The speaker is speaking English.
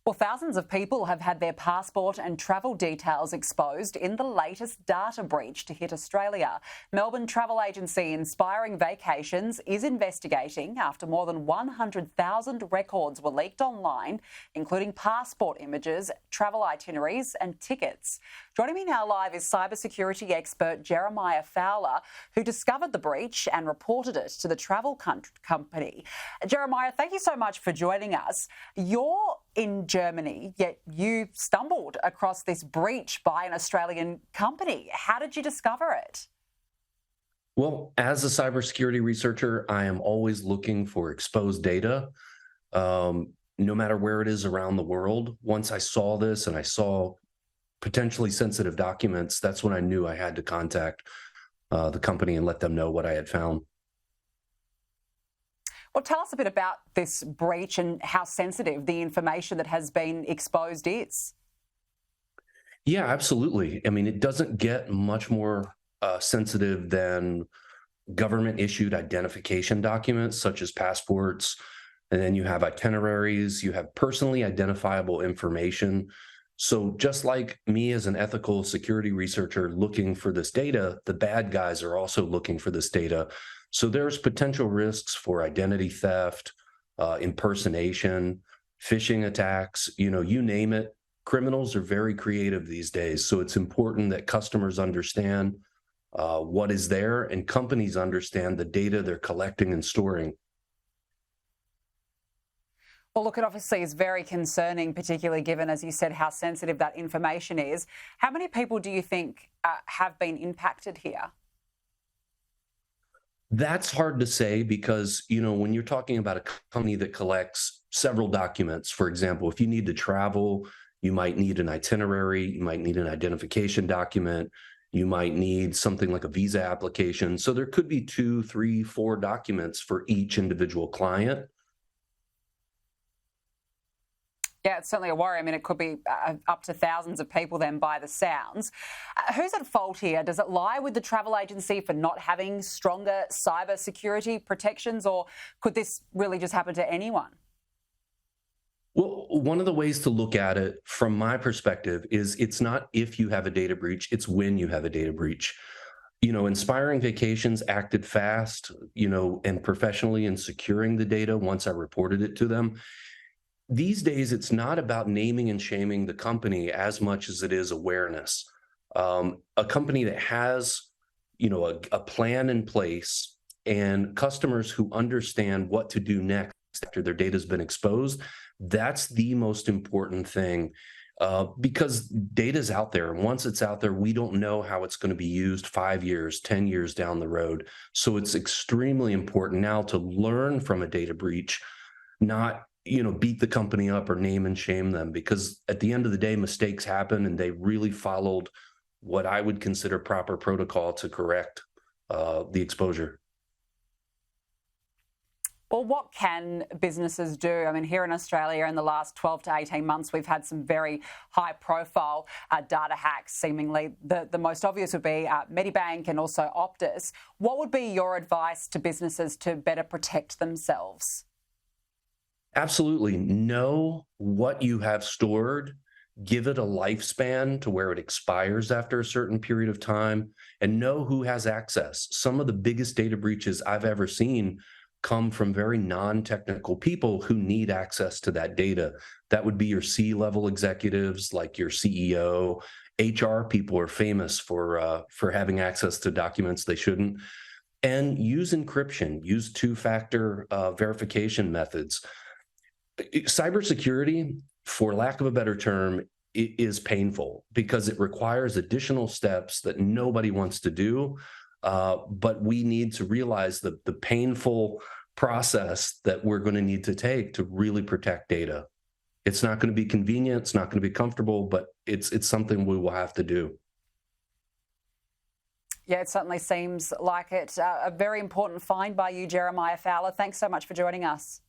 Well, thousands of people have had their passport and travel details exposed in the latest data breach to hit Australia. Melbourne travel agency Inspiring Vacations is investigating after more than 100,000 records were leaked online, including passport images, travel itineraries and tickets. Joining me now live is cybersecurity expert Jeremiah Fowler, who discovered the breach and reported it to the travel company. Jeremiah, thank you so much for joining us. You're in Germany, yet you stumbled across this breach by an Australian company. How did you discover it? Well, as a cybersecurity researcher, I am always looking for exposed data, no matter where it is around the world. Once I saw this and I saw potentially sensitive documents, that's when I knew I had to contact the company and let them know what I had found. Well, tell us a bit about this breach and how sensitive the information that has been exposed is. Yeah, absolutely. I mean, it doesn't get much more sensitive than government issued identification documents such as passports. And then you have itineraries, you have personally identifiable information. So just like me as an ethical security researcher looking for this data, the bad guys are also looking for this data. So there's potential risks for identity theft, impersonation, phishing attacks, you name it. Criminals are very creative these days. So it's important that customers understand what is there and companies understand the data they're collecting and storing. Well, look, it obviously is very concerning, particularly given, as you said, how sensitive that information is. How many people do you think have been impacted here? That's hard to say because, when you're talking about a company that collects several documents, for example, if you need to travel, you might need an itinerary, you might need an identification document, you might need something like a visa application. So there could be 2, 3, 4 documents for each individual client. Yeah, it's certainly a worry. I mean, it could be up to thousands of people then by the sounds. Who's at fault here? Does it lie with the travel agency for not having stronger cyber security protections, or could this really just happen to anyone? Well, one of the ways to look at it from my perspective is it's not if you have a data breach, it's when you have a data breach. Inspiring Vacations acted fast, and professionally in securing the data once I reported it to them. These days, it's not about naming and shaming the company as much as it is awareness. A company that has, a plan in place and customers who understand what to do next after their data has been exposed, that's the most important thing because data is out there. And once it's out there, we don't know how it's going to be used 5 years, 10 years down the road. So it's extremely important now to learn from a data breach, not beat the company up or name and shame them, because at the end of the day, mistakes happen and they really followed what I would consider proper protocol to correct the exposure. Well, what can businesses do? I mean, here in Australia in the last 12 to 18 months, we've had some very high profile data hacks. Seemingly the most obvious would be Medibank and also Optus. What would be your advice to businesses to better protect themselves? Absolutely. Know what you have stored, give it a lifespan to where it expires after a certain period of time, and know who has access. Some of the biggest data breaches I've ever seen come from very non-technical people who need access to that data. That would be your C-level executives, like your CEO. HR people are famous for having access to documents they shouldn't. And use encryption, use two-factor verification methods. Cybersecurity, for lack of a better term, is painful because it requires additional steps that nobody wants to do. But we need to realize the painful process that we're going to need to take to really protect data. It's not going to be convenient, it's not going to be comfortable, but it's something we will have to do. Yeah, it certainly seems like it. A very important find by you, Jeremiah Fowler. Thanks so much for joining us.